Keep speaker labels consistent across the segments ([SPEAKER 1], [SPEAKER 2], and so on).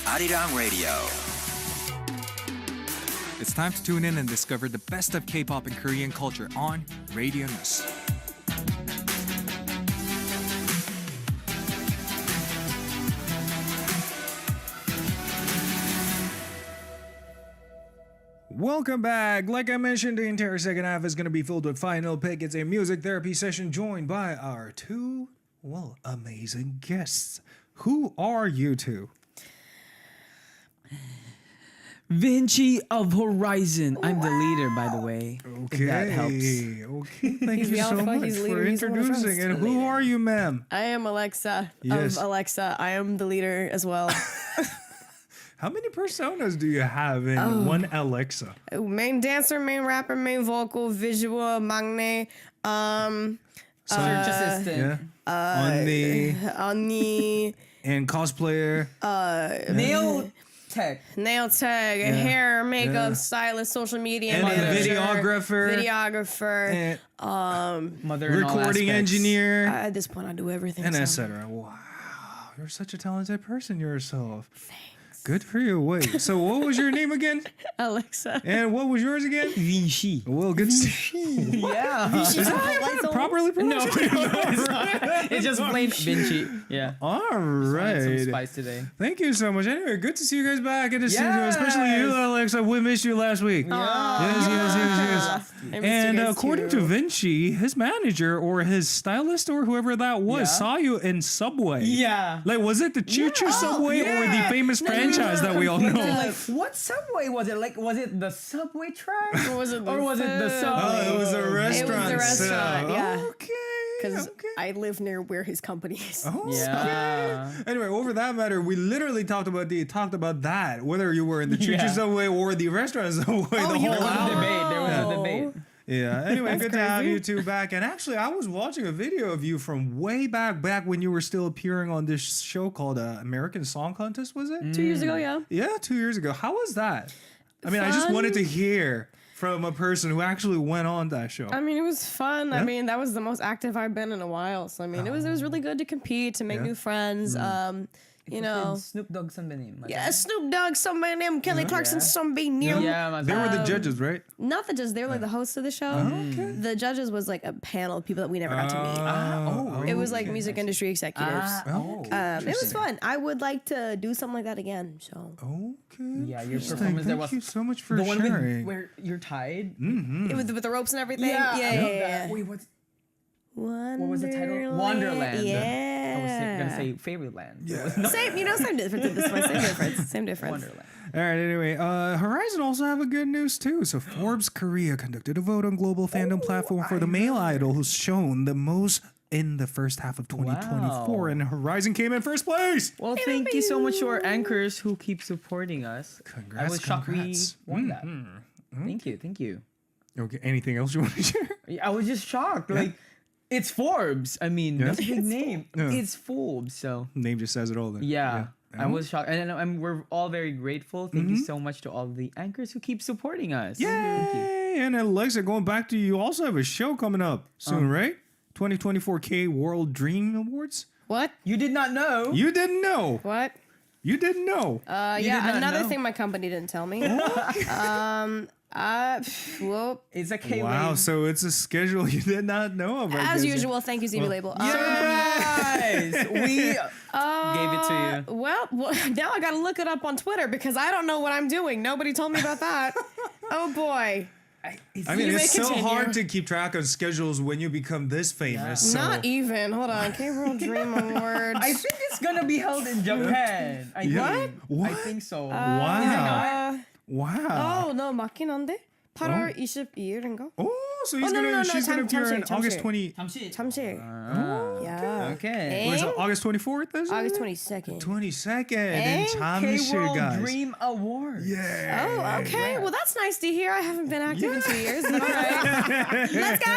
[SPEAKER 1] HORI7ON Radio.
[SPEAKER 2] It's time to tune in and discover the best of K-pop and Korean culture on Radio News. Welcome back. Like I mentioned, the entire second half is going to be filled with Final Pick. It's a music therapy session joined by our two, amazing guests. Who are you two?
[SPEAKER 3] VINCI of HORI7ON. I'm the leader, by the way.
[SPEAKER 2] Okay.
[SPEAKER 3] If that helps.
[SPEAKER 2] Okay, thank
[SPEAKER 4] He's
[SPEAKER 2] you
[SPEAKER 4] the
[SPEAKER 2] so
[SPEAKER 4] alpha,
[SPEAKER 2] much
[SPEAKER 4] he's the
[SPEAKER 2] for
[SPEAKER 4] leader, he's the one who
[SPEAKER 2] introducing.
[SPEAKER 4] trusts.
[SPEAKER 2] And who are you, ma'am?
[SPEAKER 4] I am Alexa
[SPEAKER 2] Yes.
[SPEAKER 4] of Alexa. I am the leader as well.
[SPEAKER 2] How many personas do you have in one Alexa?
[SPEAKER 4] Main dancer, main rapper, main vocal, visual, maknae,
[SPEAKER 3] Search assistant.
[SPEAKER 2] On the
[SPEAKER 4] 언니,
[SPEAKER 2] and cosplayer.
[SPEAKER 3] Nail tech.
[SPEAKER 4] nail tag, hair, makeup, stylist, social media
[SPEAKER 2] And a
[SPEAKER 4] manager,
[SPEAKER 2] videographer. And
[SPEAKER 3] Mother in all
[SPEAKER 2] recording
[SPEAKER 3] aspects.
[SPEAKER 2] engineer.
[SPEAKER 4] At this point, I do everything.
[SPEAKER 2] And
[SPEAKER 4] so.
[SPEAKER 2] etc. Wow, you're such a talented person yourself. Thanks. Good for you. Wait, so what was your name again?
[SPEAKER 4] Alexa.
[SPEAKER 2] And what was yours again?
[SPEAKER 3] VINCI.
[SPEAKER 2] Well, good to see.
[SPEAKER 3] Yeah.
[SPEAKER 2] Is that how you properly
[SPEAKER 3] No,
[SPEAKER 2] pronounce it?
[SPEAKER 3] it's not. It's just plain VINCI. Yeah.
[SPEAKER 2] All
[SPEAKER 3] Some
[SPEAKER 2] right.
[SPEAKER 3] spice today.
[SPEAKER 2] Thank you so much. Anyway, good to see you guys back in the studio,
[SPEAKER 3] Yes.
[SPEAKER 2] especially you, Alexa. We missed you last week. Yes.
[SPEAKER 4] I missed
[SPEAKER 2] And
[SPEAKER 4] you guys
[SPEAKER 2] according
[SPEAKER 4] too.
[SPEAKER 2] to VINCI, his manager or his stylist or whoever that was
[SPEAKER 3] Yeah.
[SPEAKER 2] saw you in Subway.
[SPEAKER 3] Yeah.
[SPEAKER 2] Like, was it the Choo Choo Subway or the
[SPEAKER 3] yeah.
[SPEAKER 2] famous franchise that we all know?
[SPEAKER 3] Like, what subway was it? Like, was it the subway track?
[SPEAKER 4] Or was it the
[SPEAKER 3] Or was it the
[SPEAKER 4] food?
[SPEAKER 3] subway?
[SPEAKER 2] Oh, it was a restaurant.
[SPEAKER 4] the restaurant,
[SPEAKER 2] so-
[SPEAKER 4] yeah.
[SPEAKER 2] Okay.
[SPEAKER 4] Because
[SPEAKER 2] Okay.
[SPEAKER 4] I live near where his company is.
[SPEAKER 2] Oh,
[SPEAKER 3] Yeah.
[SPEAKER 2] okay. Anyway, over that matter, we literally talked about that. Whether you were in the Choo Choo
[SPEAKER 3] Yeah.
[SPEAKER 2] Subway or the restaurant Subway, the whole
[SPEAKER 3] There was a
[SPEAKER 2] hour.
[SPEAKER 3] debate. There was a debate.
[SPEAKER 2] Yeah. Anyway, good to have
[SPEAKER 4] crazy.
[SPEAKER 2] you two back. And actually, I was watching a video of you from way back when you were still appearing on this show called American Song Contest. Was it?
[SPEAKER 4] 2 years ago, yeah.
[SPEAKER 2] Yeah, 2 years ago. How was that? I mean, I just
[SPEAKER 4] Fun.
[SPEAKER 2] wanted to hear from a person who actually went on that show.
[SPEAKER 4] I mean, it was fun.
[SPEAKER 2] Yeah?
[SPEAKER 4] I mean, that was the most active I've been in a while. So I mean, it was really good to compete, to make
[SPEAKER 2] Yeah.
[SPEAKER 4] new friends. You know,
[SPEAKER 3] Snoop Dogg somebody.
[SPEAKER 4] yeah, Snoop Dogg, somebody named Kelly Clarkson, somebody new.
[SPEAKER 3] Yeah,
[SPEAKER 2] They were the judges, right?
[SPEAKER 4] Not the judges, they were like the hosts of the show.
[SPEAKER 2] Okay.
[SPEAKER 4] The judges was like a panel of people that we never got to meet. It was like music industry executives. It was fun. I would like to do something like that again. So
[SPEAKER 2] Okay.
[SPEAKER 3] Yeah, your
[SPEAKER 2] Interesting.
[SPEAKER 3] performance there
[SPEAKER 2] Thank
[SPEAKER 3] was
[SPEAKER 2] you so much for
[SPEAKER 3] the one
[SPEAKER 2] sharing.
[SPEAKER 3] where you're tied.
[SPEAKER 4] with the ropes and everything.
[SPEAKER 3] I love
[SPEAKER 4] yeah.
[SPEAKER 3] that. Wait, what was the title?
[SPEAKER 4] Wonderland.
[SPEAKER 3] Wonderland.
[SPEAKER 4] Yeah.
[SPEAKER 3] I was gonna say Fairyland.
[SPEAKER 2] Yeah.
[SPEAKER 4] Same difference at this point. Same difference.
[SPEAKER 3] Wonderland.
[SPEAKER 2] All right, anyway, Horizon also have a good news too. So Forbes Korea conducted a vote on global fandom platform for the male idol who's shown the most in the first half of 2024, and Horizon came in first place.
[SPEAKER 3] Well, thank you so much to our anchors who keep supporting us.
[SPEAKER 2] Congrats,
[SPEAKER 3] I was shocked
[SPEAKER 2] congrats.
[SPEAKER 3] we won that. Thank you.
[SPEAKER 2] Okay, anything else you want to share?
[SPEAKER 3] Yeah, I was just shocked. Like, it's Forbes. I mean, that's a big name.
[SPEAKER 2] Yeah.
[SPEAKER 3] It's Forbes. So
[SPEAKER 2] Name just says it all. Then.
[SPEAKER 3] yeah. I was shocked, and we're all very grateful. Thank you so much to all the anchors who keep supporting us.
[SPEAKER 2] Yay!
[SPEAKER 3] Thank you.
[SPEAKER 2] And Alexa, going back to you, also have a show coming up soon, right? 2024 K World Dream Awards.
[SPEAKER 4] What?
[SPEAKER 3] You did not know.
[SPEAKER 2] You didn't know.
[SPEAKER 4] What?
[SPEAKER 2] You didn't know.
[SPEAKER 3] did not
[SPEAKER 4] Yeah, another
[SPEAKER 3] know?
[SPEAKER 4] thing my company didn't tell me. Well,
[SPEAKER 3] It's a K
[SPEAKER 2] Wow,
[SPEAKER 3] wave.
[SPEAKER 2] so it's a schedule you did not know of. I
[SPEAKER 4] as
[SPEAKER 2] guess.
[SPEAKER 4] usual, thank you, ZB Label.
[SPEAKER 3] Surprise! We gave it to you.
[SPEAKER 4] Well, now I gotta look it up on Twitter because I don't know what I'm doing. Nobody told me about that. Oh boy.
[SPEAKER 2] I mean,
[SPEAKER 4] You may
[SPEAKER 2] it's so
[SPEAKER 4] continue.
[SPEAKER 2] hard to keep track of schedules when you become this famous. So.
[SPEAKER 4] Not even. Hold on. K World Dream Awards.
[SPEAKER 3] I think it's gonna be held in Japan.
[SPEAKER 2] What?
[SPEAKER 3] I think so.
[SPEAKER 2] Wow. Wow.
[SPEAKER 4] Oh, no, 맞긴 한데? 8월 22일인가?
[SPEAKER 2] Oh, so he's she's gonna appear on August 20.
[SPEAKER 4] 잠시. Yeah.
[SPEAKER 3] Okay.
[SPEAKER 2] What is it,
[SPEAKER 4] And
[SPEAKER 2] August 24th? Is it?
[SPEAKER 4] August 22nd.
[SPEAKER 2] 22nd in
[SPEAKER 4] And
[SPEAKER 2] Jamsil,
[SPEAKER 3] K-World
[SPEAKER 2] guys.
[SPEAKER 3] Dream Award.
[SPEAKER 2] Yeah.
[SPEAKER 4] Oh, okay. Well, that's nice to hear. I haven't been active in 2 years. But all right. Let's go.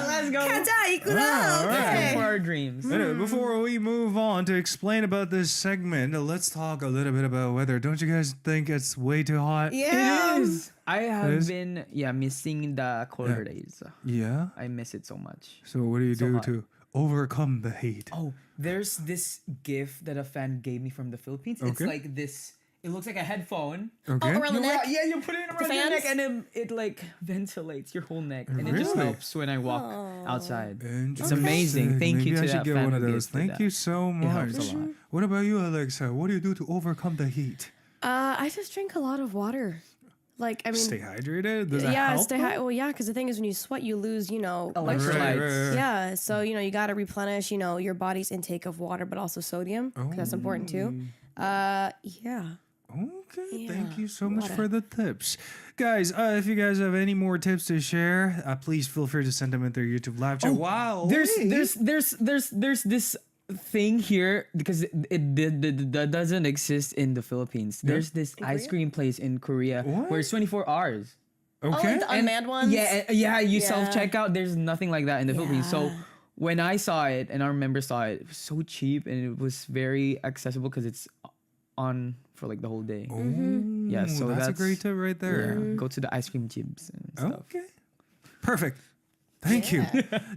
[SPEAKER 3] Let's go.
[SPEAKER 4] 가자, 이끌어.
[SPEAKER 2] all right.
[SPEAKER 4] Okay.
[SPEAKER 3] For our dreams.
[SPEAKER 2] Anyway, before we move on to explain about this segment, let's talk a little bit about weather. Don't you guys think it's way too hot?
[SPEAKER 4] Yeah.
[SPEAKER 3] It is. I have
[SPEAKER 2] is?
[SPEAKER 3] been missing the colder days.
[SPEAKER 2] Yeah.
[SPEAKER 3] I miss it so much.
[SPEAKER 2] So what do you do
[SPEAKER 3] hot.
[SPEAKER 2] to overcome the heat?
[SPEAKER 3] Oh, there's this GIF that a fan gave me from the Philippines. It's
[SPEAKER 2] Okay.
[SPEAKER 3] like this It looks like a headphone.
[SPEAKER 2] Okay.
[SPEAKER 4] Oh, around the neck.
[SPEAKER 3] Yeah, you put it around your
[SPEAKER 4] fans?
[SPEAKER 3] neck, and then it like ventilates your whole neck, and it just
[SPEAKER 2] Really?
[SPEAKER 3] helps when I walk outside. It's
[SPEAKER 2] Interesting.
[SPEAKER 3] amazing. Thank
[SPEAKER 2] Maybe
[SPEAKER 3] you to
[SPEAKER 2] I should
[SPEAKER 3] that
[SPEAKER 2] get
[SPEAKER 3] fan
[SPEAKER 2] one of
[SPEAKER 3] who
[SPEAKER 2] those.
[SPEAKER 3] gifted
[SPEAKER 2] Thank
[SPEAKER 3] that.
[SPEAKER 2] you so
[SPEAKER 3] It
[SPEAKER 2] much.
[SPEAKER 3] helps a lot.
[SPEAKER 2] What about you, Alexa? What do you do to overcome the heat?
[SPEAKER 4] I just drink a lot of water. Like, I mean,
[SPEAKER 2] Stay hydrated? Does that
[SPEAKER 4] yeah,
[SPEAKER 2] help?
[SPEAKER 4] stay high. Well, yeah, because the thing is, when you sweat, you lose,
[SPEAKER 3] Electrolytes.
[SPEAKER 2] Right.
[SPEAKER 4] Yeah, so you got to replenish, your body's intake of water, but also sodium. 'Cause that's important too. Yeah.
[SPEAKER 2] Okay,
[SPEAKER 4] Yeah,
[SPEAKER 2] thank you so much
[SPEAKER 4] water.
[SPEAKER 2] for the tips. Guys, if you guys have any more tips to share, please feel free to send them in their YouTube live chat. Wow.
[SPEAKER 3] There's
[SPEAKER 2] wait.
[SPEAKER 3] this thing here because it doesn't exist in the Philippines. There's this ice cream place in Korea
[SPEAKER 2] What?
[SPEAKER 3] where it's 24 hours.
[SPEAKER 4] Oh,
[SPEAKER 2] Okay.
[SPEAKER 4] like the unmanned ones?
[SPEAKER 3] Yeah, you
[SPEAKER 4] Yeah.
[SPEAKER 3] self checkout. There's nothing like that in the Philippines. So
[SPEAKER 4] Yeah.
[SPEAKER 3] when I saw it and our members saw it, it was so cheap and it was very accessible because it's on for like the whole day. Yeah, so
[SPEAKER 2] that's a
[SPEAKER 3] that's-
[SPEAKER 2] great tip right there.
[SPEAKER 3] Yeah, go to the ice cream jibs and stuff.
[SPEAKER 2] Okay. Perfect. Thank you.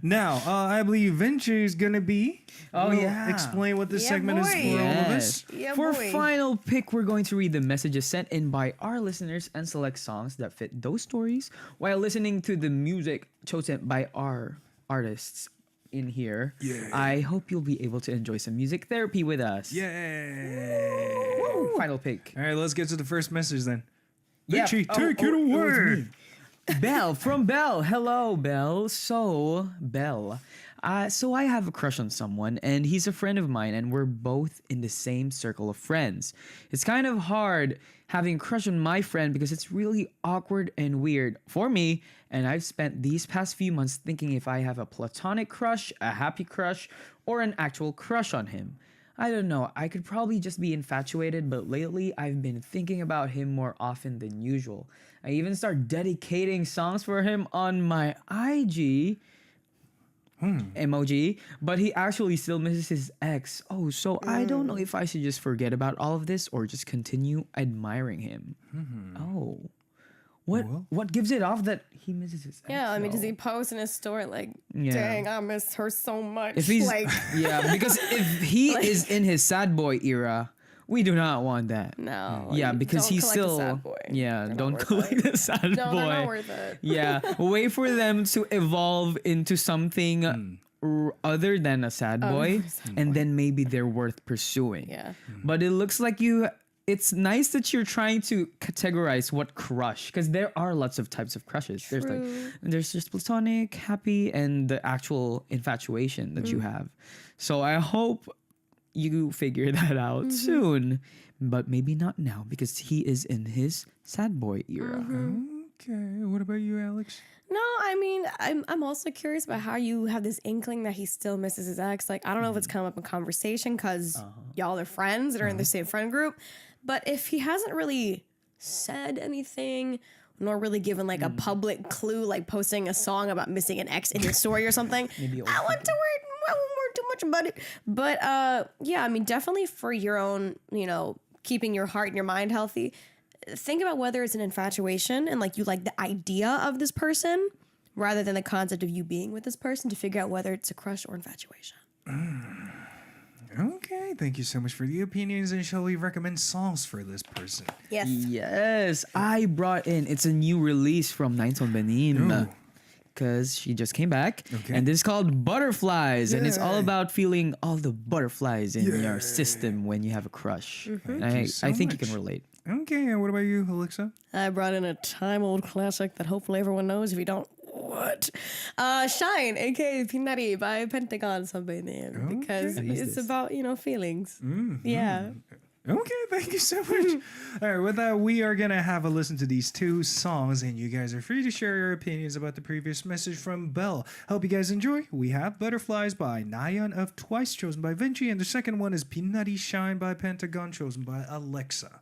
[SPEAKER 2] Now, I believe VINCI is going to be.
[SPEAKER 3] Oh,
[SPEAKER 2] will
[SPEAKER 3] yeah.
[SPEAKER 2] Explain what this
[SPEAKER 4] Yeah,
[SPEAKER 2] segment is
[SPEAKER 4] boy.
[SPEAKER 2] for all of us.
[SPEAKER 4] Yeah,
[SPEAKER 3] For
[SPEAKER 4] boy.
[SPEAKER 3] final pick, we're going to read the messages sent in by our listeners and select songs that fit those stories while listening to the music chosen by our artists in here.
[SPEAKER 2] Yeah.
[SPEAKER 3] I hope you'll be able to enjoy some music therapy with us.
[SPEAKER 2] Yay.
[SPEAKER 3] Final pick.
[SPEAKER 2] All right, let's get to the first message then.
[SPEAKER 3] Yeah.
[SPEAKER 2] VINCI,
[SPEAKER 3] Oh,
[SPEAKER 2] take it
[SPEAKER 3] was
[SPEAKER 2] away.
[SPEAKER 3] me. Belle from Belle. Hello, Belle. So, Belle. So I have a crush on someone, and he's a friend of mine, and we're both in the same circle of friends. It's kind of hard having a crush on my friend because it's really awkward and weird for me, and I've spent these past few months thinking if I have a platonic crush, a happy crush, or an actual crush on him. I don't know, I could probably just be infatuated, but lately I've been thinking about him more often than usual. I even start dedicating songs for him on my IG emoji, but he actually still misses his ex. Oh, so I don't know if I should just forget about all of this or just continue admiring him. Oh. What gives it off that he misses his ex?
[SPEAKER 4] Yeah, I mean, does
[SPEAKER 3] though?
[SPEAKER 4] he post in his story like,
[SPEAKER 3] Yeah.
[SPEAKER 4] dang, I miss her so much?
[SPEAKER 3] If he's
[SPEAKER 4] like,
[SPEAKER 3] yeah, because if he is in his sad boy era, we do not want that.
[SPEAKER 4] no.
[SPEAKER 3] Yeah,
[SPEAKER 4] you
[SPEAKER 3] because
[SPEAKER 4] don't
[SPEAKER 3] he's
[SPEAKER 4] collect a
[SPEAKER 3] still
[SPEAKER 4] sad boy.
[SPEAKER 3] yeah.
[SPEAKER 4] They're not
[SPEAKER 3] Don't
[SPEAKER 4] worth
[SPEAKER 3] collect
[SPEAKER 4] it.
[SPEAKER 3] the sad boy.
[SPEAKER 4] No, they're not worth it.
[SPEAKER 3] Yeah, wait for them to evolve into something other than a sad boy, and then maybe they're worth pursuing.
[SPEAKER 4] Yeah.
[SPEAKER 3] But it looks like it's nice that you're trying to categorize what crush, because there are lots of types of crushes. There's just platonic, happy, and the actual infatuation that you have. So I hope you figure that out soon, but maybe not now because he is in his sad boy era.
[SPEAKER 2] Okay, what about you, Alex?
[SPEAKER 4] No, I mean, I'm also curious about how you have this inkling that he still misses his ex. Like, I don't know if it's come up in conversation because y'all are friends that are in the same friend group. But if he hasn't really said anything, nor really given like a public clue, like posting a song about missing an ex in his story or something, I won't worry too much about it. But yeah, I mean, definitely for your own, keeping your heart and your mind healthy, think about whether it's an infatuation and like you like the idea of this person rather than the concept of you being with this person to figure out whether it's a crush or infatuation.
[SPEAKER 2] Okay, thank you so much for the opinions, and shall we recommend songs for this person?
[SPEAKER 4] Yes.
[SPEAKER 3] Yes, I brought in. It's a new release from Nine Son Benim.
[SPEAKER 2] Ooh.
[SPEAKER 3] Because she just came back.
[SPEAKER 2] Okay.
[SPEAKER 3] And this is called Butterflies. And it's all
[SPEAKER 2] Yay.
[SPEAKER 3] about feeling all the butterflies in your system when you have a crush. And
[SPEAKER 2] you so
[SPEAKER 3] I think you
[SPEAKER 2] much.
[SPEAKER 3] can relate.
[SPEAKER 2] Okay, and what about you, Alexa?
[SPEAKER 4] I brought in a time-old classic that hopefully everyone knows. If you don't, what? Shine, aka Pinari by Pentagon something name. Because
[SPEAKER 3] I missed
[SPEAKER 4] it's
[SPEAKER 3] this.
[SPEAKER 4] about, feelings. Yeah.
[SPEAKER 2] Okay, thank you so much. All right, with that, we are going to have a listen to these two songs, and you guys are free to share your opinions about the previous message from Belle. Hope you guys enjoy. We have Butterflies by Nayan of Twice, chosen by VINCI, and the second one is Pinari Shine by Pentagon, chosen by Alexa.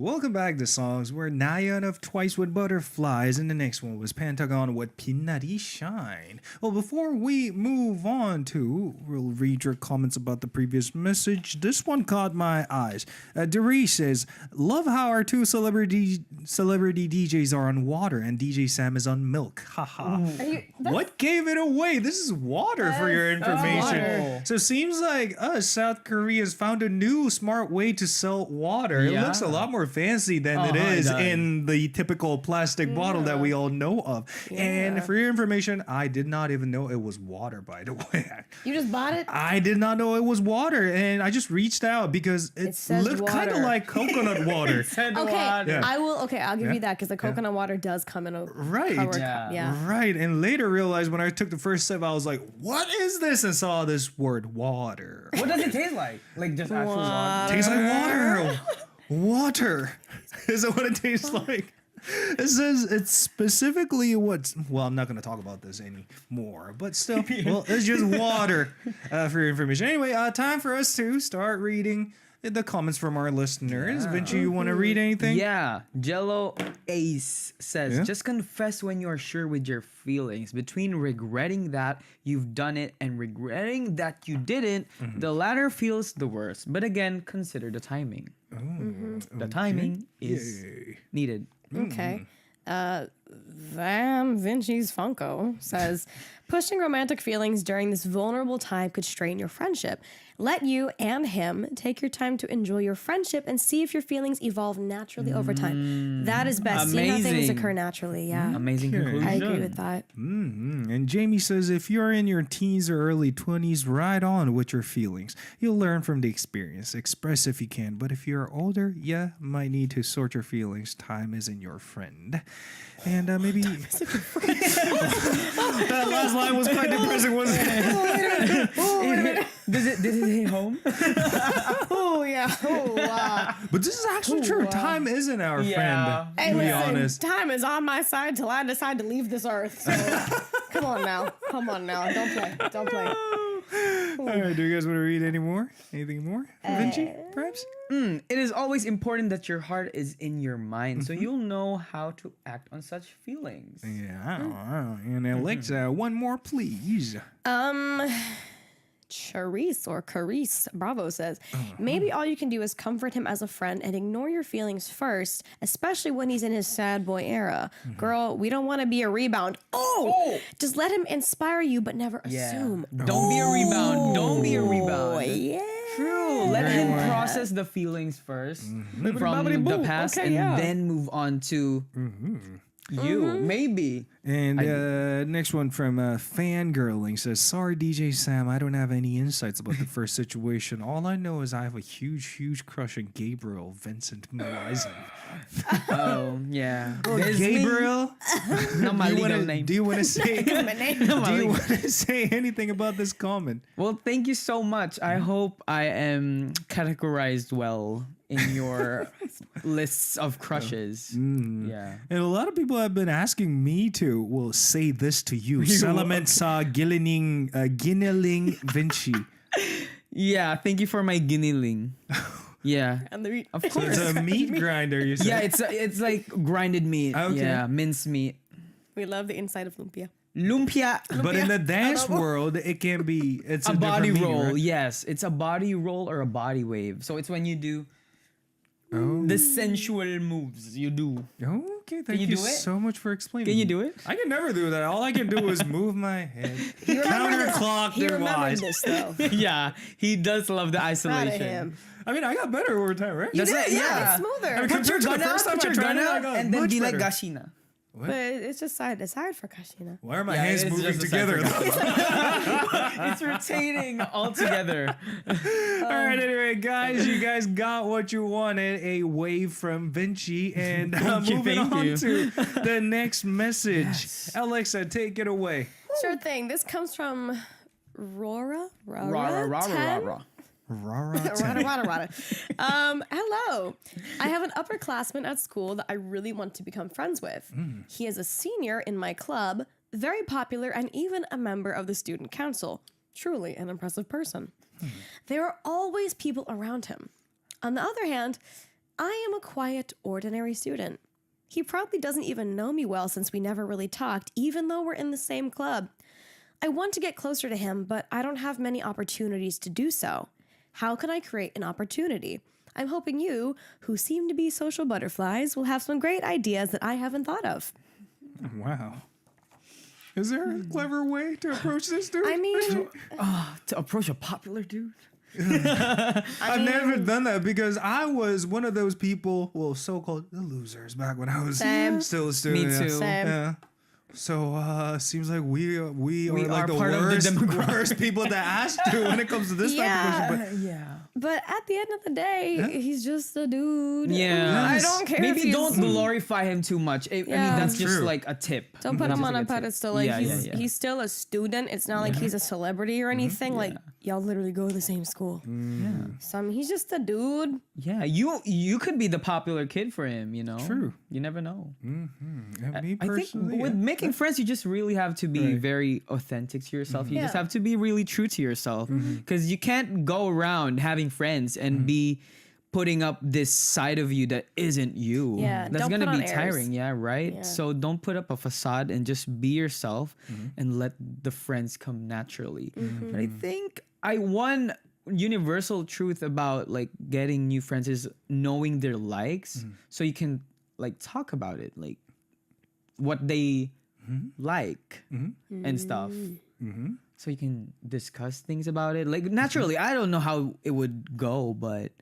[SPEAKER 2] Welcome back to songs where Nayeon of Twice with Butterflies, and the next one was Pentagon with Pinari Shine. Well, before we move on we'll read your comments about the previous message. This one caught my eyes. Deri says, love how our two celebrity DJs are on water and DJ Sam is on milk. Haha. What gave it away? This is water for your information. So it seems like South Korea's found a new smart way to sell water. It looks a lot more fancy than it is in the typical plastic bottle that we all know of. And for your information, I did not even know it was water, by the way.
[SPEAKER 4] You just bought it?
[SPEAKER 2] I did not know it was water, and I just reached out because it looked kind of like coconut water.
[SPEAKER 4] I'll give you that, because the coconut water does come in a covered cup.
[SPEAKER 2] Right. And later realized when I took the first sip, I was like, what is this? And saw this word water.
[SPEAKER 3] What does it taste like? Like just actual water?
[SPEAKER 2] Tastes like water. Water. Is that what it tastes like? It says it's specifically what's... Well, I'm not going to talk about this anymore, but still, well, it's just water for your information. Anyway, time for us to start reading the comments from our listeners. Vinci, you want to read anything?
[SPEAKER 3] Yeah. Jello Ace says, just confess when you're sure with your feelings. Between regretting that you've done it and regretting that you didn't, the latter feels the worst. But again, consider the timing. The timing is needed.
[SPEAKER 4] Okay. Vinci's Funko says, pushing romantic feelings during this vulnerable time could strain your friendship. Let you and him take your time to enjoy your friendship and see if your feelings evolve naturally over time. That is best. See how things occur naturally. Yeah.
[SPEAKER 3] Amazing conclusion.
[SPEAKER 4] I agree with that.
[SPEAKER 2] And Jamie says, if you're in your teens or early 20s, ride on with your feelings. You'll learn from the experience. Express if you can. But if you're older, might need to sort your feelings. Time isn't your friend. And maybe... That last line was quite depressing, wasn't it?
[SPEAKER 4] Wait a minute.
[SPEAKER 3] Does it hit home?
[SPEAKER 4] Oh, yeah. Oh, wow.
[SPEAKER 2] But this is actually true. Time isn't our friend,
[SPEAKER 4] Hey,
[SPEAKER 2] to be
[SPEAKER 4] listen,
[SPEAKER 2] honest.
[SPEAKER 4] time is on my side till I decide to leave this earth. So come on now. Don't play.
[SPEAKER 2] All right, do you guys want to read any more? Anything more? Vinci, perhaps?
[SPEAKER 3] It is always important that your heart is in your mind, so you'll know how to act on such feelings.
[SPEAKER 2] Yeah. And Alexa, one more, please.
[SPEAKER 4] Carice Bravo says, maybe all you can do is comfort him as a friend and ignore your feelings first, especially when he's in his sad boy era. Girl, we don't want to be a rebound. Just let him inspire you, but never assume.
[SPEAKER 3] Don't be a rebound. Don't be a rebound.
[SPEAKER 4] Yeah.
[SPEAKER 3] True. Let him process the feelings first from the past and then move on to you. Maybe.
[SPEAKER 2] And next one from Fangirling says, sorry, DJ Sam, I don't have any insights about the first situation. All I know is I have a huge crush on Gabriel Vincent Moisen.
[SPEAKER 3] Oh, yeah.
[SPEAKER 2] Gabriel?
[SPEAKER 3] Not my legal name.
[SPEAKER 2] Do you want to say do you want to say anything about this comment?
[SPEAKER 3] Well, thank you so much. I hope I am categorized well in your lists of crushes. Yeah.
[SPEAKER 2] And a lot of people have been asking me to say this to you. Salamat sa giniling Vinci.
[SPEAKER 3] Yeah, thank you for my giniling. Yeah.
[SPEAKER 4] And the meat.
[SPEAKER 3] Of
[SPEAKER 2] So
[SPEAKER 3] course.
[SPEAKER 2] it's a meat grinder, you said?
[SPEAKER 3] Yeah, it's like grinded meat.
[SPEAKER 2] Okay.
[SPEAKER 3] Yeah, minced meat.
[SPEAKER 4] We love the inside of lumpia.
[SPEAKER 3] Lumpia.
[SPEAKER 2] But in the dance world, it's
[SPEAKER 3] A body
[SPEAKER 2] different meat,
[SPEAKER 3] roll.
[SPEAKER 2] right?
[SPEAKER 3] Yes, it's a body roll or a body wave. So it's when you do the sensual moves you do.
[SPEAKER 2] Okay, thank
[SPEAKER 3] you
[SPEAKER 2] you
[SPEAKER 3] do it?
[SPEAKER 2] so much for explaining.
[SPEAKER 3] Can you do it?
[SPEAKER 2] I can never do that. All I can do is move my head
[SPEAKER 4] He
[SPEAKER 2] counterclockwise.
[SPEAKER 4] remembered this though.
[SPEAKER 3] Yeah, he does love the
[SPEAKER 4] Proud of
[SPEAKER 3] isolation.
[SPEAKER 4] him.
[SPEAKER 2] I mean, I got better over time, right?
[SPEAKER 3] That's it.
[SPEAKER 4] Yeah, it's
[SPEAKER 3] Yeah.
[SPEAKER 4] smoother.
[SPEAKER 2] I mean,
[SPEAKER 3] Put your
[SPEAKER 2] compared to the
[SPEAKER 3] gun out,
[SPEAKER 2] first time
[SPEAKER 3] put
[SPEAKER 2] I
[SPEAKER 3] your
[SPEAKER 2] tried
[SPEAKER 3] gun
[SPEAKER 2] it, I
[SPEAKER 3] out,
[SPEAKER 2] got
[SPEAKER 3] and then
[SPEAKER 2] much
[SPEAKER 3] be like
[SPEAKER 2] better.
[SPEAKER 3] Gashina.
[SPEAKER 4] But it's just aside for Kashina.
[SPEAKER 2] Why are my
[SPEAKER 3] Yeah,
[SPEAKER 2] hands
[SPEAKER 3] it's
[SPEAKER 2] moving
[SPEAKER 3] just a side
[SPEAKER 2] together?
[SPEAKER 3] It's retaining all together.
[SPEAKER 2] All right, anyway, guys, you guys got what you wanted, a wave from Vinci. And moving on to the next message. Alexa, take it away.
[SPEAKER 4] Sure thing. This comes from Rora.
[SPEAKER 3] Rah.
[SPEAKER 4] Rada. Hello. I have an upperclassman at school that I really want to become friends with. He is a senior in my club, very popular, and even a member of the student council. Truly an impressive person. There are always people around him. On the other hand, I am a quiet, ordinary student. He probably doesn't even know me well since we never really talked, even though we're in the same club. I want to get closer to him, but I don't have many opportunities to do so. How can I create an opportunity? I'm hoping you, who seem to be social butterflies, will have some great ideas that I haven't thought of.
[SPEAKER 2] Wow. Is there a clever way to approach this, dude?
[SPEAKER 4] I mean,
[SPEAKER 3] To approach a popular dude.
[SPEAKER 2] I've never done that because I was one of those people, well, so-called the losers back when I was
[SPEAKER 4] Same.
[SPEAKER 2] still a student.
[SPEAKER 3] Me
[SPEAKER 2] yeah.
[SPEAKER 3] too.
[SPEAKER 4] Same.
[SPEAKER 2] Yeah. So seems like we are like the
[SPEAKER 3] part of the
[SPEAKER 2] worst,
[SPEAKER 3] demographic.
[SPEAKER 2] worst people to ask to when it comes to this type of question.
[SPEAKER 3] Yeah.
[SPEAKER 4] but at the end of the day, he's just a dude.
[SPEAKER 3] Yeah.
[SPEAKER 4] I
[SPEAKER 2] Yes.
[SPEAKER 4] don't care if
[SPEAKER 3] Maybe
[SPEAKER 4] he's...
[SPEAKER 3] don't glorify him too much. I mean,
[SPEAKER 4] Yeah.
[SPEAKER 3] that's just
[SPEAKER 2] True.
[SPEAKER 3] like a tip.
[SPEAKER 4] Don't put him on a pedestal. Like
[SPEAKER 3] Yeah, yeah, yeah.
[SPEAKER 4] he's still a student. It's not like he's a celebrity or anything. Like y'all literally go to the same school.
[SPEAKER 3] Yeah.
[SPEAKER 4] He's just a dude.
[SPEAKER 3] Yeah. You could be the popular kid for him, you know?
[SPEAKER 2] True.
[SPEAKER 3] You never know.
[SPEAKER 2] Yeah, me
[SPEAKER 3] I think
[SPEAKER 2] personally,
[SPEAKER 3] with
[SPEAKER 2] yeah.
[SPEAKER 3] making friends, you just really have to be
[SPEAKER 2] Right.
[SPEAKER 3] very authentic to yourself. You just
[SPEAKER 4] Yeah.
[SPEAKER 3] have to be really true to yourself because you can't go around having friends and be putting up this side of you that isn't you.
[SPEAKER 4] Yeah,
[SPEAKER 3] That's
[SPEAKER 4] don't
[SPEAKER 3] gonna
[SPEAKER 4] put on
[SPEAKER 3] be
[SPEAKER 4] airs.
[SPEAKER 3] tiring. Yeah, right.
[SPEAKER 4] Yeah.
[SPEAKER 3] So don't put up a facade and just be yourself and let the friends come naturally.
[SPEAKER 4] Mm-hmm.
[SPEAKER 3] But I think one universal truth about like getting new friends is knowing their likes, so you can like talk about it, like what they like and stuff. So you can discuss things about it. Like naturally, I don't know how it would go, but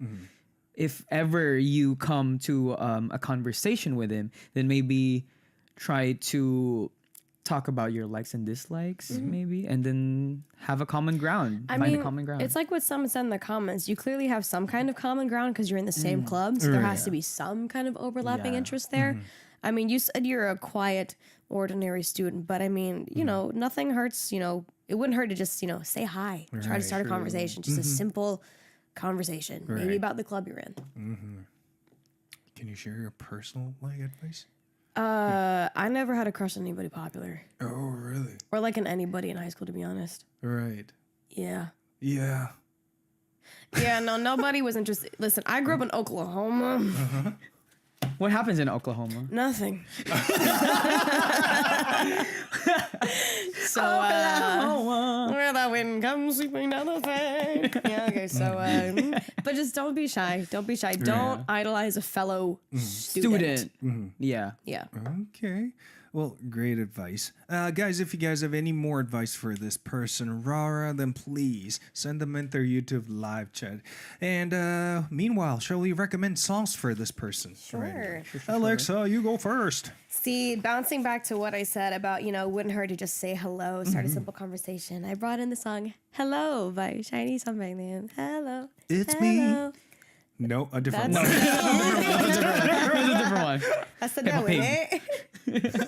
[SPEAKER 3] if ever you come to a conversation with him, then maybe try to talk about your likes and dislikes, maybe, and then have a common ground.
[SPEAKER 4] I
[SPEAKER 3] Find
[SPEAKER 4] mean,
[SPEAKER 3] a common ground.
[SPEAKER 4] it's like what someone said in the comments. You clearly have some kind of common ground because you're in the same club. So there has to be some kind of overlapping
[SPEAKER 3] Yeah.
[SPEAKER 4] interest there. I mean, you said you're a quiet, ordinary student, but I mean, you know, nothing hurts. You know, it wouldn't hurt to just, you know, say hi, try to start a conversation, just a simple conversation, maybe
[SPEAKER 2] Right.
[SPEAKER 4] about the club you're in.
[SPEAKER 2] Can you share your personal like advice?
[SPEAKER 4] I never had a crush on anybody popular
[SPEAKER 2] Oh, really?
[SPEAKER 4] or like on anybody in high school, to be honest.
[SPEAKER 2] Right.
[SPEAKER 4] Yeah.
[SPEAKER 2] Yeah.
[SPEAKER 4] Yeah, no, nobody was interested. Listen, I grew up in Oklahoma.
[SPEAKER 3] what happens in Oklahoma?
[SPEAKER 4] Nothing. So, where the wind comes sweeping down the thing. Yeah, okay, so, but just don't be shy. Don't be shy. Don't idolize a fellow student.
[SPEAKER 3] Yeah.
[SPEAKER 4] Yeah.
[SPEAKER 2] Okay. Well, great advice. Guys, if you guys have any more advice for this person, Rara, then please send them in their YouTube live chat. And meanwhile, shall we recommend songs for this person?
[SPEAKER 4] Sure.
[SPEAKER 2] Alexa, you go first.
[SPEAKER 4] See, bouncing back to what I said about, you know, wouldn't hurt to just say hello, start a simple conversation. I brought in the song Hello by Shiny Sunbang. Hello.
[SPEAKER 2] It's
[SPEAKER 4] Hello.
[SPEAKER 2] me. No, a different
[SPEAKER 4] That's,
[SPEAKER 2] one.
[SPEAKER 3] It's a different one.
[SPEAKER 4] that's the
[SPEAKER 3] Peppa
[SPEAKER 4] no
[SPEAKER 3] Pig.
[SPEAKER 4] eh?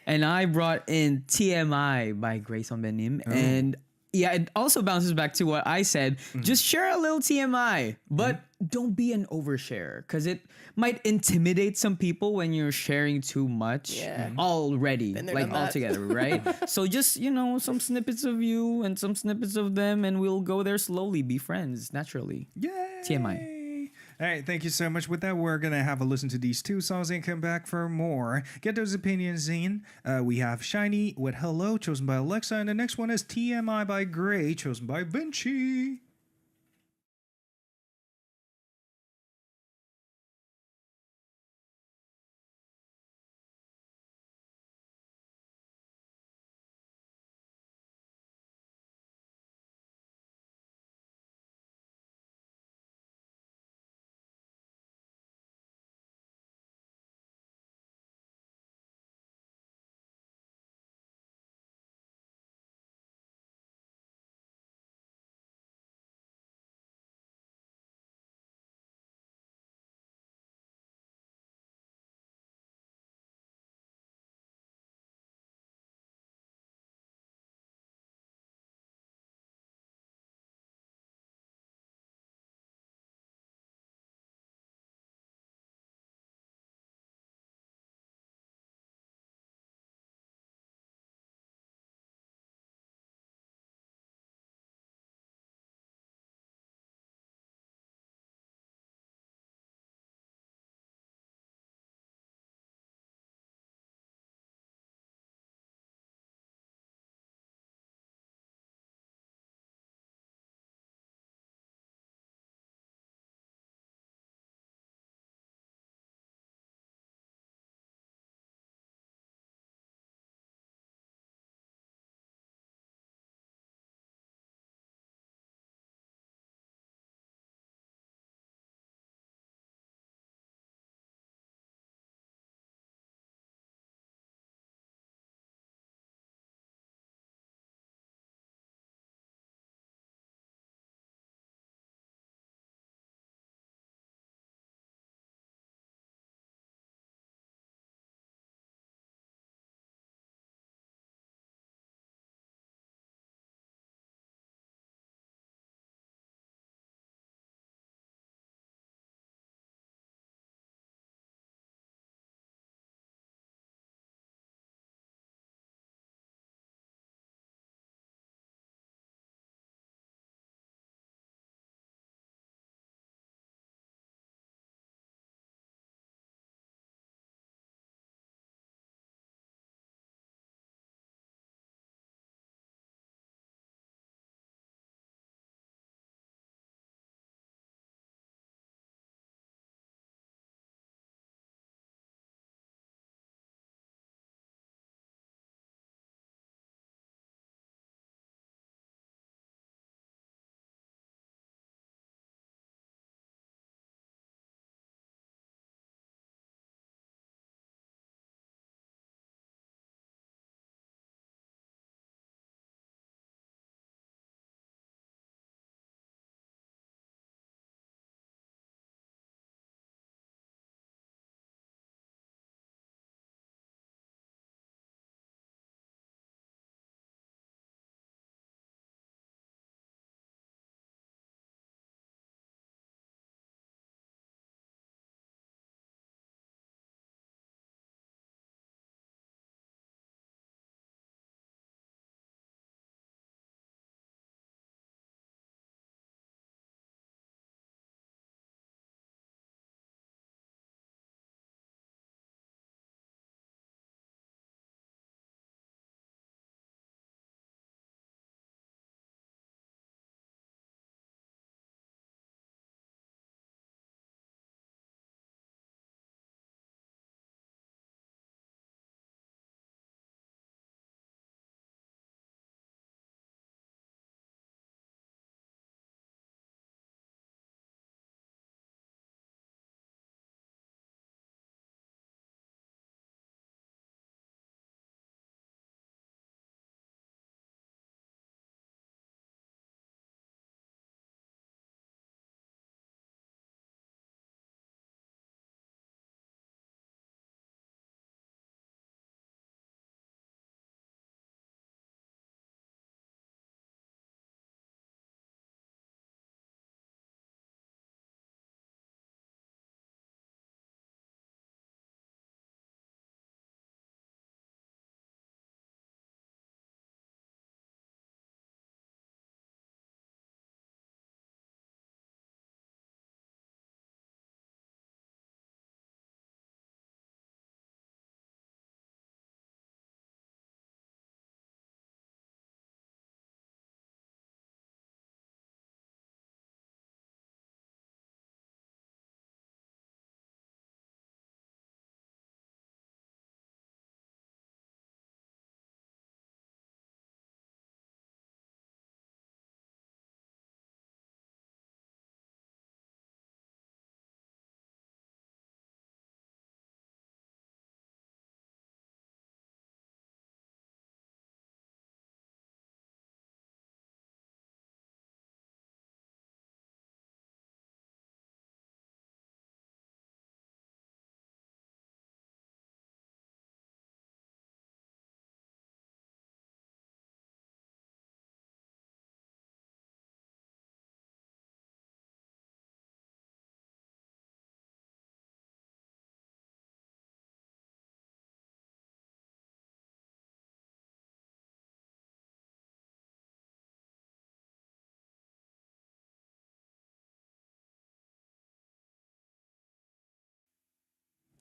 [SPEAKER 3] And I brought in TMI by Grace on Benim. And yeah, it also bounces back to what I said. Just share a little TMI, but don't be an oversharer because it might intimidate some people when you're sharing too much already,
[SPEAKER 4] there,
[SPEAKER 3] like
[SPEAKER 4] done that.
[SPEAKER 3] altogether, right? So just, you know, some snippets of you and some snippets of them, and we'll go there slowly, be friends naturally.
[SPEAKER 2] Yay!
[SPEAKER 3] TMI.
[SPEAKER 2] All right, thank you so much. With that, we're going to have a listen to these two songs and come back for more. Get those opinions in. We have Shiny with Hello, chosen by Alexa, and the next one is TMI by Gray, chosen by Vinci.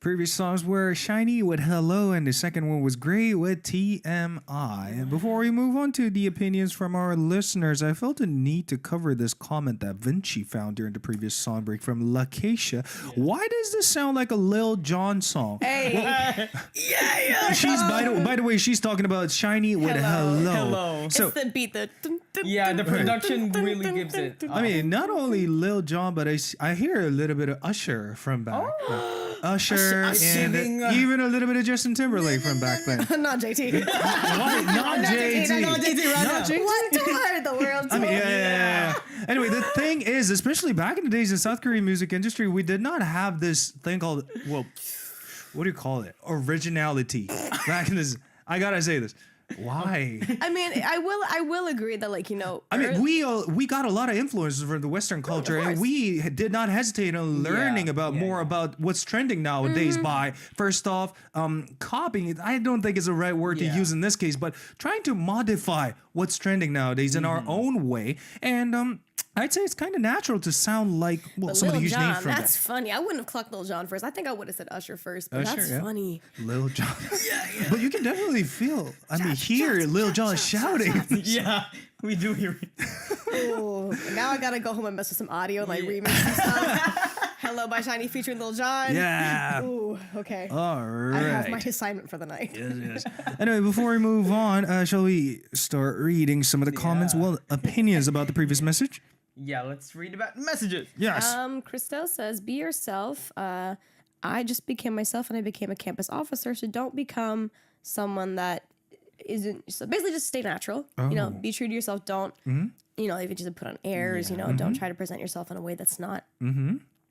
[SPEAKER 2] Previous songs were Shiny with Hello, and the second one was Great with TMI. And before we move on to the opinions from our listeners, I felt a need to cover this comment that Vinci found during the previous song break from Lakeisha. Why does this sound like a Lil Jon song?
[SPEAKER 4] Hey.
[SPEAKER 2] She's by the way, she's talking about Shiny with Hello.
[SPEAKER 3] Hello.
[SPEAKER 2] So
[SPEAKER 4] It's the beat, the
[SPEAKER 3] Yeah, the production really gives it.
[SPEAKER 2] I mean, not only Lil Jon, but I hear a little bit of Usher from back. Usher and
[SPEAKER 3] singing,
[SPEAKER 2] even a little bit of Justin Timberlake from back then.
[SPEAKER 4] not JT.
[SPEAKER 2] What? Not JT.
[SPEAKER 3] Not JT right now.
[SPEAKER 4] What tour? The world tour.
[SPEAKER 2] I mean, yeah. Anyway, the thing is, especially back in the days in South Korean music industry, we did not have this thing called, well, what do you call it? Originality. Back in this, I gotta say this. Why?
[SPEAKER 4] I mean, I will agree that, like,
[SPEAKER 2] I mean, we got a lot of influences from the Western culture, and we did not hesitate on learning about what's trending nowadays by first off, copying it. I don't think is the right word to use in this case, but trying to modify what's trending nowadays in our own way, and I'd say it's kind of natural to sound like some of the
[SPEAKER 4] Lil
[SPEAKER 2] huge names
[SPEAKER 4] Jon,
[SPEAKER 2] from
[SPEAKER 4] that's funny. I wouldn't have clocked Lil Jon first. I think I would have said Usher first, but
[SPEAKER 2] Usher,
[SPEAKER 4] that's
[SPEAKER 2] yeah.
[SPEAKER 4] funny.
[SPEAKER 2] Lil Jon. But you can definitely feel, hear Lil Jon shouting.
[SPEAKER 3] Yeah, we do hear it.
[SPEAKER 4] Oh, now I gotta go home and mess with some audio, like remix some stuff. Hello by Shiny featuring Lil Jon.
[SPEAKER 2] Yeah.
[SPEAKER 4] Ooh, okay.
[SPEAKER 2] All right.
[SPEAKER 4] I have my assignment for the night.
[SPEAKER 2] Yes. Anyway, before we move on, shall we start reading some of the comments? Well, opinions about the previous message?
[SPEAKER 3] Yeah, let's read about messages.
[SPEAKER 2] Yes.
[SPEAKER 4] Christelle says, be yourself. I just became myself and I became a campus officer, so don't become someone that isn't. So basically just stay natural. You know, be true to yourself. Don't, you know, even just put on airs, you know, don't try to present yourself in a way that's not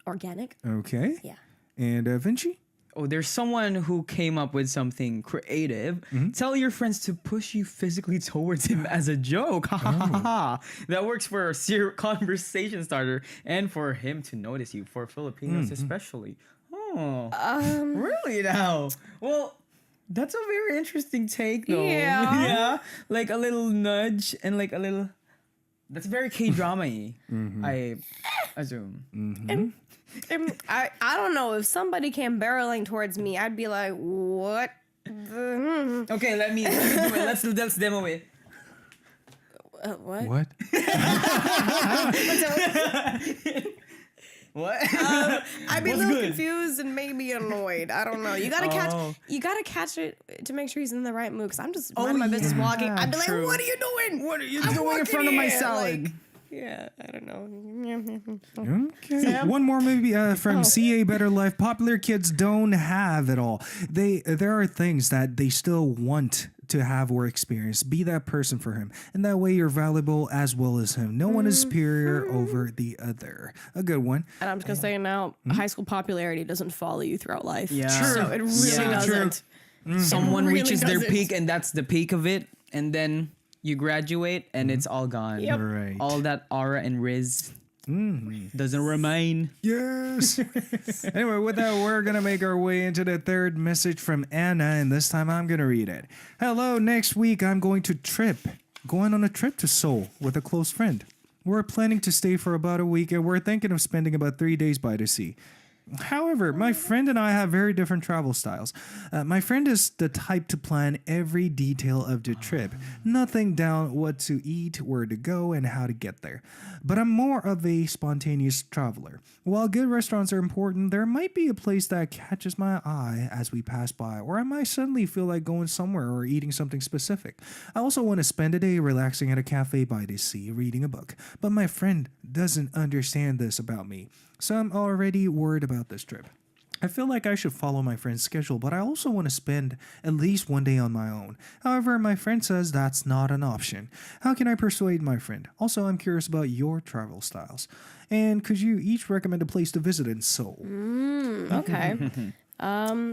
[SPEAKER 4] organic.
[SPEAKER 2] Okay.
[SPEAKER 4] Yeah.
[SPEAKER 2] And Vinci?
[SPEAKER 3] Oh, there's someone who came up with something creative. Tell your friends to push you physically towards him as a joke. Ha ha ha ha. That works for a conversation starter and for him to notice you, for Filipinos especially. Oh, really now? Well, that's a very interesting take though.
[SPEAKER 4] Yeah.
[SPEAKER 3] Yeah, like a little nudge and like a little... That's very K-drama-y, I assume.
[SPEAKER 4] I don't know, if somebody came barreling towards me, I'd be like, what?
[SPEAKER 3] Okay, let me do it. Let's demo it.
[SPEAKER 4] What?
[SPEAKER 2] What?
[SPEAKER 3] What?
[SPEAKER 4] I'd be a little confused and maybe annoyed. I don't know. You gotta catch it to make sure he's in the right mood. Cause I'm just minding my business walking. I'd be like,
[SPEAKER 3] true.
[SPEAKER 4] what are you doing?
[SPEAKER 3] What are you
[SPEAKER 4] I'm
[SPEAKER 3] doing in front of my
[SPEAKER 4] walking here,
[SPEAKER 3] salad?
[SPEAKER 4] like- Yeah, I don't know.
[SPEAKER 2] Okay. One more maybe from CA Better Life. Popular kids don't have it all. There are things that they still want to have or experience. Be that person for him. And that way you're valuable as well as him. No one is superior over the other. A good one.
[SPEAKER 4] And I'm just gonna say now, high school popularity doesn't follow you throughout life.
[SPEAKER 3] Yeah.
[SPEAKER 4] So it really doesn't.
[SPEAKER 3] Someone
[SPEAKER 4] really
[SPEAKER 3] reaches their
[SPEAKER 4] doesn't.
[SPEAKER 3] peak and that's the peak of it. And then you graduate and it's all gone.
[SPEAKER 4] Yep.
[SPEAKER 2] Right.
[SPEAKER 3] All that aura and riz doesn't remain.
[SPEAKER 2] Yes. Anyway, with that, we're going to make our way into the third message from Anna, and this time I'm going to read it. Hello, next week I'm going on a trip to Seoul with a close friend. We're planning to stay for about a week, and we're thinking of spending about 3 days by the sea. However, my friend and I have very different travel styles. My friend is the type to plan every detail of the trip, nothing down what to eat, where to go, and how to get there. But I'm more of a spontaneous traveler. While good restaurants are important, there might be a place that catches my eye as we pass by, or I might suddenly feel like going somewhere or eating something specific. I also want to spend a day relaxing at a cafe by the sea, reading a book. But my friend doesn't understand this about me. So I'm already worried about this trip. I feel like I should follow my friend's schedule, but I also want to spend at least one day on my own. However, my friend says that's not an option. How can I persuade my friend? Also, I'm curious about your travel styles. And could you each recommend a place to visit in Seoul?
[SPEAKER 4] Okay.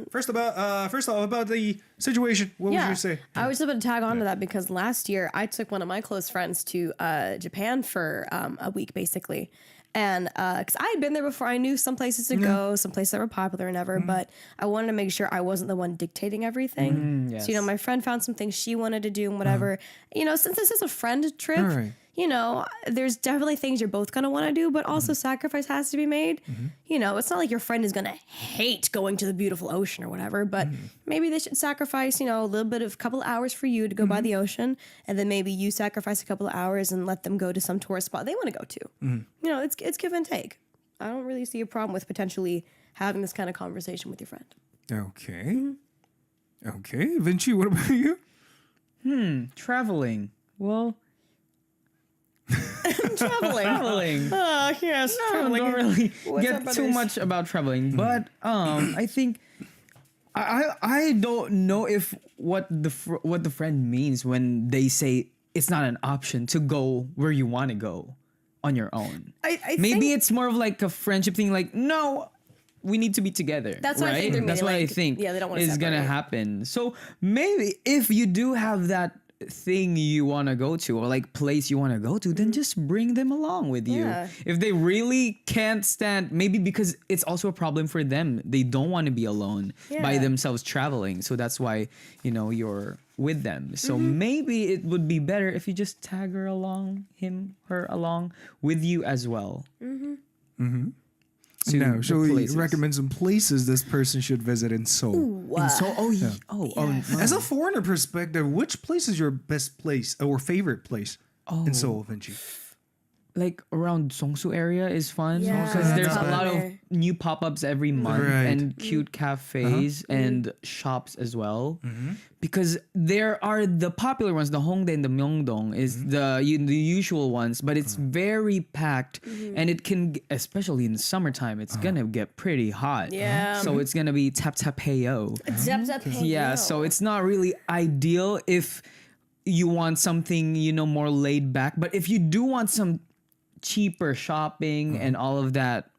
[SPEAKER 2] First off, about the situation, what would you say?
[SPEAKER 4] I was about to tag on to that because last year I took one of my close friends to Japan for a week, basically. And because I had been there before, I knew some places to go, some places that were popular and ever, but I wanted to make sure I wasn't the one dictating everything.
[SPEAKER 3] Yes.
[SPEAKER 4] So, you know, my friend found some things she wanted to do and whatever. You know, since this is a friend trip, you know, there's definitely things you're both gonna want to do, but also sacrifice has to be made. You know, it's not like your friend is gonna hate going to the beautiful ocean or whatever, but maybe they should sacrifice, you know, a little bit of couple of hours for you to go by the ocean, and then maybe you sacrifice a couple of hours and let them go to some tourist spot they want to go to. You know, it's give and take. I don't really see a problem with potentially having this kind of conversation with your friend.
[SPEAKER 2] Okay. Okay, Vinci, what about you?
[SPEAKER 3] Traveling. Well,
[SPEAKER 4] Traveling. Oh, yes.
[SPEAKER 3] I don't really get too much about traveling, but I think I don't know if what the friend means when they say it's not an option to go where you want to go on your own.
[SPEAKER 4] I
[SPEAKER 3] Maybe
[SPEAKER 4] think
[SPEAKER 3] it's more of like a friendship thing, like, no, we need to be together.
[SPEAKER 4] That's what I
[SPEAKER 3] right?
[SPEAKER 4] think they're
[SPEAKER 3] That's what
[SPEAKER 4] meaning,
[SPEAKER 3] I
[SPEAKER 4] like,
[SPEAKER 3] think
[SPEAKER 4] yeah, they don't wanna
[SPEAKER 3] is gonna
[SPEAKER 4] separate.
[SPEAKER 3] happen. So maybe if you do have that thing you want to go to, or like place you want to go to, then just bring them along with you.
[SPEAKER 4] Yeah.
[SPEAKER 3] If they really can't stand, maybe because it's also a problem for them, they don't want to be alone by
[SPEAKER 4] Yeah.
[SPEAKER 3] themselves traveling, so that's why, you know, you're with them. So maybe it would be better if you just tag her along, her along with you as well. To
[SPEAKER 2] No,
[SPEAKER 3] the
[SPEAKER 2] so we
[SPEAKER 3] places.
[SPEAKER 2] recommend some places this person should visit in Seoul.
[SPEAKER 3] And so
[SPEAKER 2] As a foreigner perspective, which place is your best place or favorite place in Seoul, Vinci?
[SPEAKER 3] like around Songsu area is fun
[SPEAKER 4] Yeah,
[SPEAKER 3] because
[SPEAKER 2] that's
[SPEAKER 3] there's a
[SPEAKER 2] fun.
[SPEAKER 3] lot of new pop-ups every month
[SPEAKER 2] Right.
[SPEAKER 3] and cute cafes and shops as well. Because there are the popular ones, the Hongdae and the Myeongdong is the usual ones, but it's very packed and it can, especially in the summertime, it's gonna get pretty hot.
[SPEAKER 4] Yeah.
[SPEAKER 3] So it's gonna be tap tap hey yo. Yeah, so it's not really ideal if you want something, you know, more laid back. But if you do want some cheaper shopping and all of that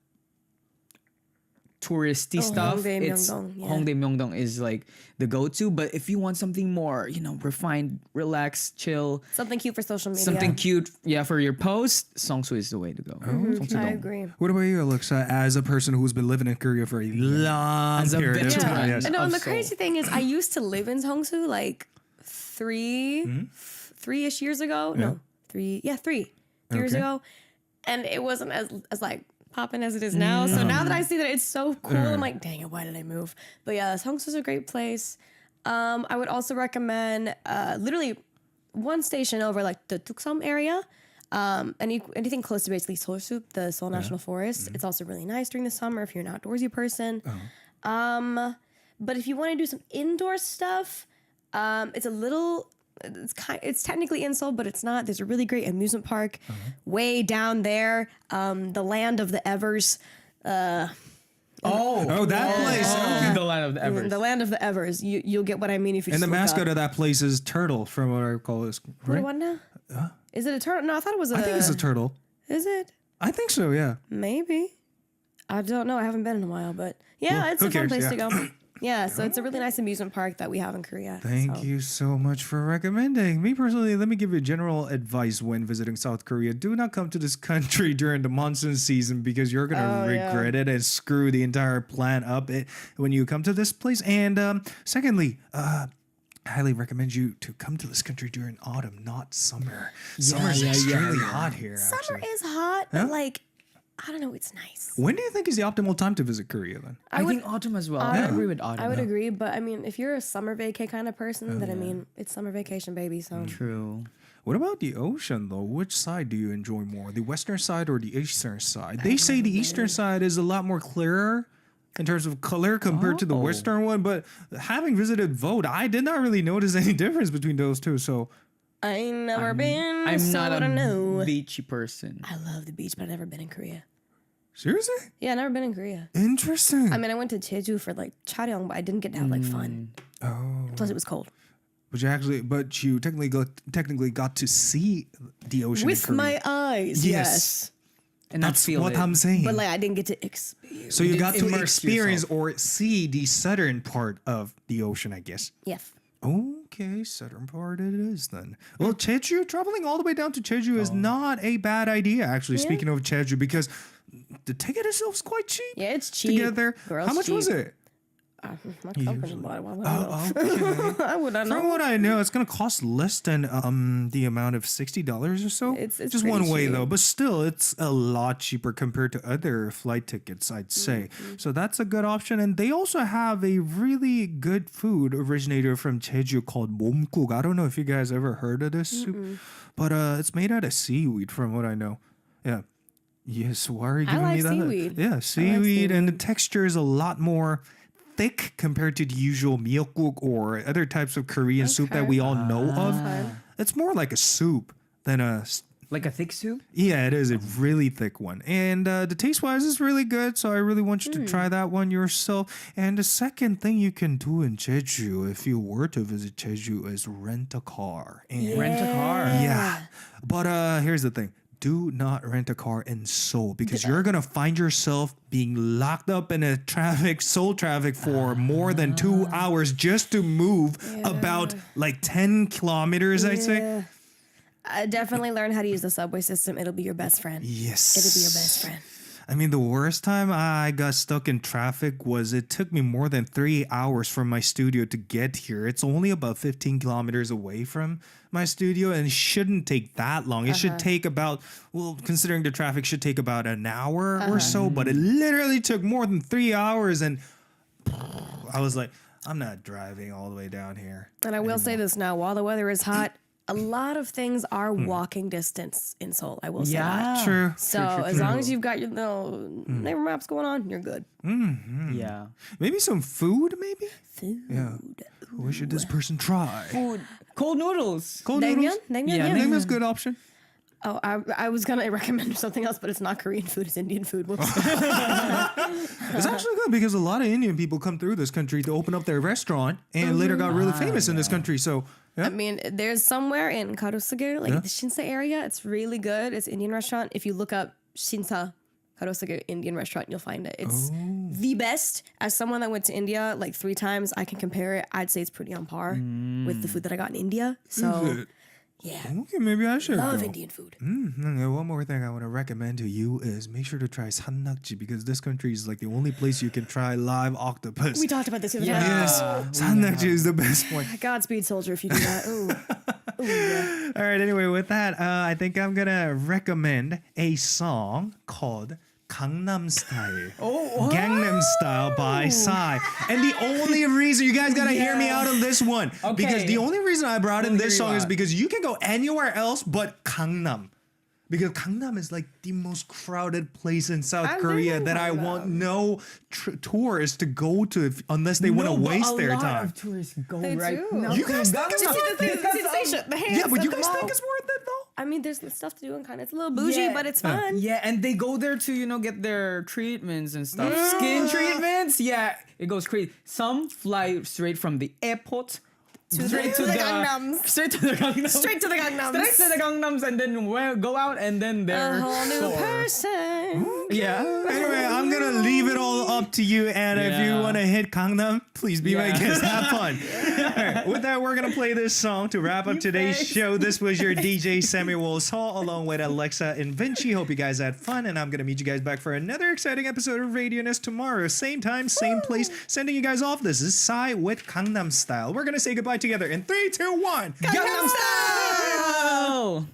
[SPEAKER 3] touristy stuff,
[SPEAKER 4] Hongdae,
[SPEAKER 3] it's
[SPEAKER 4] Myeongdong, yeah.
[SPEAKER 3] Hongdae Myeongdong is like the go-to. But if you want something more, you know, refined, relaxed, chill,
[SPEAKER 4] Something cute for social media.
[SPEAKER 3] something cute, for your post, Songsu is the way to go.
[SPEAKER 4] I agree.
[SPEAKER 2] What about you, Alexa? As a person who's been living in Korea for a long
[SPEAKER 3] As a
[SPEAKER 2] period of
[SPEAKER 3] veteran.
[SPEAKER 2] time, yes.
[SPEAKER 4] And no, and the
[SPEAKER 3] Of Seoul.
[SPEAKER 4] crazy thing is, I used to live in Seongsu like three-ish years ago. No, three years
[SPEAKER 2] Okay.
[SPEAKER 4] ago, and it wasn't as like popping as it is now. So now that I see that it's so cool, I'm like, dang it, why did I move? But yeah, Seongsu is a great place. I would also recommend literally one station over like the Tuksum area. Anything close to basically Seoul, the Seoul National Forest. It's also really nice during the summer if you're an outdoorsy person. But if you want to do some indoor stuff, it's technically in Seoul, but it's not. There's a really great amusement park way down there, the land of the Evers.
[SPEAKER 2] Oh, that place. Okay.
[SPEAKER 3] The land of the Evers.
[SPEAKER 4] The land of the Evers. You'll get what I mean if you.
[SPEAKER 2] And
[SPEAKER 4] just
[SPEAKER 2] the
[SPEAKER 4] look
[SPEAKER 2] mascot
[SPEAKER 4] up.
[SPEAKER 2] of that place is turtle, from what I recall. Is right?
[SPEAKER 4] What now? Is it a turtle? No, I thought it was a.
[SPEAKER 2] I think it's a turtle.
[SPEAKER 4] Is it?
[SPEAKER 2] I think so. Yeah.
[SPEAKER 4] Maybe. I don't know. I haven't been in a while, but yeah,
[SPEAKER 2] Well,
[SPEAKER 4] it's
[SPEAKER 2] who
[SPEAKER 4] a fun
[SPEAKER 2] cares?
[SPEAKER 4] place to
[SPEAKER 2] Yeah.
[SPEAKER 4] go. Yeah, so it's a really nice amusement park that we have in Korea.
[SPEAKER 2] Thank you so much for recommending. Me personally, let me give you general advice when visiting South Korea. Do not come to this country during the monsoon season because you're going to regret it and screw the entire plan up when you come to this place. And secondly, I highly recommend you to come to this country during autumn, not summer. Summer's extremely hot here,
[SPEAKER 4] Summer
[SPEAKER 2] actually.
[SPEAKER 4] is hot, but like, I don't know, it's nice.
[SPEAKER 2] When do you think is the optimal time to visit Korea then?
[SPEAKER 3] I think autumn as well. I agree with autumn.
[SPEAKER 4] I would agree, but I mean, if you're a summer vacay kind of person, then I mean, it's summer vacation, baby. So
[SPEAKER 3] True.
[SPEAKER 2] What about the ocean, though? Which side do you enjoy more, the western side or the eastern side? They say the eastern side is a lot more clearer in terms of color compared to the western one, but having visited Vote, I did not really notice any difference between those two. So
[SPEAKER 4] I ain't never been.
[SPEAKER 3] I'm
[SPEAKER 4] so
[SPEAKER 3] not
[SPEAKER 4] I don't
[SPEAKER 3] a
[SPEAKER 4] know.
[SPEAKER 3] beachy person.
[SPEAKER 4] I love the beach, but I've never been in Korea.
[SPEAKER 2] seriously,
[SPEAKER 4] Yeah, I've never been in Korea.
[SPEAKER 2] interesting.
[SPEAKER 4] I mean, I went to Jeju for like Charyong, but I didn't get to have like fun.
[SPEAKER 2] Oh,
[SPEAKER 4] Plus, it was cold.
[SPEAKER 2] but you technically got to see the ocean in
[SPEAKER 4] With
[SPEAKER 2] Korea.
[SPEAKER 4] my eyes, yes.
[SPEAKER 3] And not
[SPEAKER 2] That's
[SPEAKER 3] feel
[SPEAKER 2] what
[SPEAKER 3] it.
[SPEAKER 2] I'm saying.
[SPEAKER 4] But like, I didn't get to experience.
[SPEAKER 2] So you got to
[SPEAKER 3] immerse
[SPEAKER 2] experience
[SPEAKER 3] yourself.
[SPEAKER 2] or see the southern part of the ocean, I guess.
[SPEAKER 4] Yes.
[SPEAKER 2] Okay, southern part it is then. Well, Jeju, traveling all the way down to Jeju is not a bad idea, actually, speaking of Jeju, because the ticket itself is quite cheap.
[SPEAKER 4] Yeah, it's cheap.
[SPEAKER 2] To get there.
[SPEAKER 4] Girl,
[SPEAKER 2] How
[SPEAKER 4] it's
[SPEAKER 2] much was
[SPEAKER 4] cheap.
[SPEAKER 2] it?
[SPEAKER 4] My company bought it. Why would I know?
[SPEAKER 2] Oh, okay.
[SPEAKER 4] I would not know.
[SPEAKER 2] From what I know, it's gonna cost less than the amount of $60 or so.
[SPEAKER 4] It's
[SPEAKER 2] just
[SPEAKER 4] pretty
[SPEAKER 2] one way
[SPEAKER 4] cheap.
[SPEAKER 2] though, but still, it's a lot cheaper compared to other flight tickets, I'd say. So that's a good option, and they also have a really good food originator from Jeju called momguk. I don't know if you guys ever heard of this soup, but it's made out of seaweed, from what I know. Yeah. Yes. Why are you
[SPEAKER 4] I
[SPEAKER 2] giving me
[SPEAKER 4] like
[SPEAKER 2] that?
[SPEAKER 4] seaweed.
[SPEAKER 2] Yeah, seaweed, and the
[SPEAKER 4] seaweed.
[SPEAKER 2] texture is a lot more thick compared to the usual miyeokguk or other types of Korean soup that
[SPEAKER 4] Okay.
[SPEAKER 2] we all know of.
[SPEAKER 4] fine.
[SPEAKER 2] It's more like a soup than a.
[SPEAKER 3] Like a thick soup?
[SPEAKER 2] Yeah, it is a really thick one, and the taste wise is really good. So I really want you to try that one yourself. And the second thing you can do in Jeju, if you were to visit Jeju, is rent a car. And
[SPEAKER 3] Rent a car.
[SPEAKER 2] yeah. But here's the thing. Do not rent a car in Seoul because you're going to find yourself being locked up in a Seoul traffic for more than 2 hours just to move about like 10 kilometers, I'd say.
[SPEAKER 4] Yeah. I definitely learn how to use the subway system. It'll be your best friend.
[SPEAKER 2] Yes.
[SPEAKER 4] It'll be your best friend.
[SPEAKER 2] I mean, the worst time I got stuck in traffic was it took me more than 3 hours from my studio to get here. It's only about 15 kilometers away from my studio, and it shouldn't take that long. It should take about, well, considering the traffic, should take about an hour or so, but it literally took more than 3 hours, and I was like, I'm not driving all the way down here.
[SPEAKER 4] And I will say this now, while the weather is hot, a lot of things are walking distance in Seoul. I will say that.
[SPEAKER 2] True.
[SPEAKER 4] So as long as you've got your little neighbor maps going on, you're good.
[SPEAKER 3] Yeah.
[SPEAKER 2] Maybe some food, maybe?
[SPEAKER 4] Food.
[SPEAKER 2] Yeah. What should this person try?
[SPEAKER 3] Food. Cold noodles.
[SPEAKER 2] Cold
[SPEAKER 4] Naengmyeon?
[SPEAKER 2] noodles?
[SPEAKER 4] Naengmyeon,
[SPEAKER 3] Yeah,
[SPEAKER 4] yeah.
[SPEAKER 2] Naengmyeon's a good option.
[SPEAKER 4] Oh, I was gonna recommend something else, but it's not Korean food; it's Indian food. Whoops.
[SPEAKER 2] It's actually good because a lot of Indian people come through this country to open up their restaurant and later got really famous in this country. So, yeah.
[SPEAKER 4] I mean, there's somewhere in Karosugil, like the Shinsa area. It's really good. It's an Indian restaurant. If you look up Shinsa Karosugil Indian restaurant, you'll find it. It's the best. As someone that went to India like 3 times, I can compare it. I'd say it's pretty on par with the food that I got in India. So, yeah,
[SPEAKER 2] Okay, maybe I should
[SPEAKER 4] love
[SPEAKER 2] go.
[SPEAKER 4] Indian food.
[SPEAKER 2] And one more thing I want to recommend to you is make sure to try Sannakji because this country is like the only place you can try live octopus.
[SPEAKER 4] We talked about this the other time.
[SPEAKER 2] Yes, Sannakji is the best one.
[SPEAKER 4] Godspeed, soldier, if you do that. Ooh. Ooh, yeah.
[SPEAKER 2] All right, anyway, with that, I think I'm going to recommend a song called Gangnam Style. Gangnam Style by Psy. And the only reason, you guys gotta hear me out on this one. Because the only reason I brought in this song is because you can go anywhere else but Gangnam. Because Gangnam is like the most crowded place in South
[SPEAKER 4] I've
[SPEAKER 2] Korea
[SPEAKER 4] been in
[SPEAKER 2] that I
[SPEAKER 4] Gangnam.
[SPEAKER 2] want no tourists to go to unless they want to waste their time.
[SPEAKER 3] A lot of tourists go
[SPEAKER 4] They
[SPEAKER 3] right
[SPEAKER 4] do.
[SPEAKER 3] now.
[SPEAKER 2] You guys think it's
[SPEAKER 4] Just see
[SPEAKER 2] worth
[SPEAKER 4] the,
[SPEAKER 2] it?
[SPEAKER 4] see the station, the hands
[SPEAKER 2] Yeah, but
[SPEAKER 4] at
[SPEAKER 2] you
[SPEAKER 4] the
[SPEAKER 2] guys think
[SPEAKER 4] mall.
[SPEAKER 2] it's worth it though?
[SPEAKER 4] I mean, there's stuff to do and kind of, it's a little bougie, but it's fun.
[SPEAKER 3] Yeah, and they go there to, get their treatments and stuff. Skin treatments. Yeah, it goes crazy. Some fly straight from the airport straight to
[SPEAKER 4] the
[SPEAKER 3] the
[SPEAKER 4] Gangnams.
[SPEAKER 3] Straight to the Gangnams.
[SPEAKER 4] Straight to the Gangnams.
[SPEAKER 3] Straight to the Gangnams, and then go out, and then they're
[SPEAKER 4] A whole new
[SPEAKER 3] sore.
[SPEAKER 4] person.
[SPEAKER 3] Yeah.
[SPEAKER 2] Anyway, I'm gonna leave it all up to you, and if you
[SPEAKER 3] Yeah.
[SPEAKER 2] want to hit Gangnam, please be my
[SPEAKER 3] Yeah.
[SPEAKER 2] guest. Have fun. All right, with that, we're gonna play this song to wrap up today's show. This was your DJ Samuel Saul along with Alexa and Vinci. Hope you guys had fun, and I'm gonna meet you guys back for another exciting episode of Radioness tomorrow, same time, same place. Sending you guys off. This is Psy with Gangnam Style. We're gonna say goodbye together in 3, 2, 1.
[SPEAKER 3] Gangnam Style!